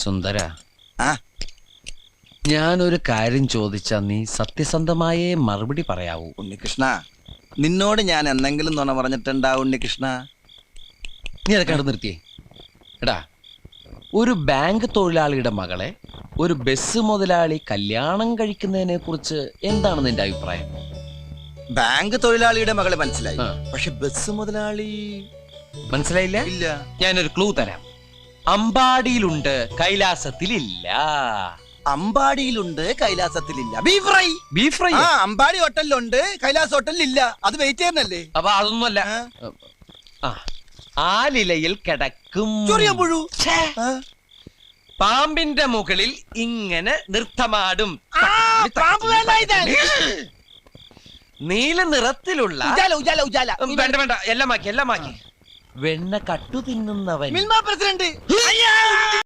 സുന്ദര, ആ ഞാനൊരു കാര്യം ചോദിച്ചാ നീ സത്യസന്ധമായേ മറുപടി പറയാവൂ. ഉണ്ണികൃഷ്ണ, നിന്നോട് ഞാൻ എന്തെങ്കിലും നുണ പറഞ്ഞിട്ടുണ്ടാ ഉണ്ണികൃഷ്ണ? നീ അതൊക്കെ അവിടെ നിർത്തിയേ. എടാ, ഒരു ബാങ്ക് തൊഴിലാളിയുടെ മകളെ ഒരു ബസ് മുതലാളി കല്യാണം കഴിക്കുന്നതിനെ കുറിച്ച് എന്താണ് നിന്റെ അഭിപ്രായം? ബാങ്ക് തൊഴിലാളിയുടെ മകളെ മനസ്സിലായി, ആ. പക്ഷെ ബസ് മുതലാളി മനസ്സിലായില്ല? ഇല്ല. ഞാനൊരു ക്ലൂ തരാം. അമ്പാടിയിലുണ്ട്, കൈലാസത്തിലില്ല. അമ്പാടിയിലുണ്ട്, കൈലാസത്തിലില്ല. Beef fry. Beef fry. ആ, അമ്പാടി ഹോട്ടലിലുണ്ട്, കൈലാസ് ഹോട്ടലിലില്ല. അത് വെയിറ്റ് ചെയ്യുന്നല്ലേ? അപ്പൊ അതൊന്നുമല്ല. ആ, ആലിലയിൽ കിടക്കും ചൊറിയമ്പുഴു. ഛേ, പാമ്പിന്റെ മുകളിൽ ഇങ്ങനെ നൃത്തമാടും. നീല നിറത്തിലുള്ള ഉജാല ഉജാല ഉജാല. വേണ്ട വേണ്ട, എല്ലാം മാക്കി. വെണ്ണ കട്ടു തിന്നുന്നവൻ. മിൽമ പ്രസിഡന്റ്.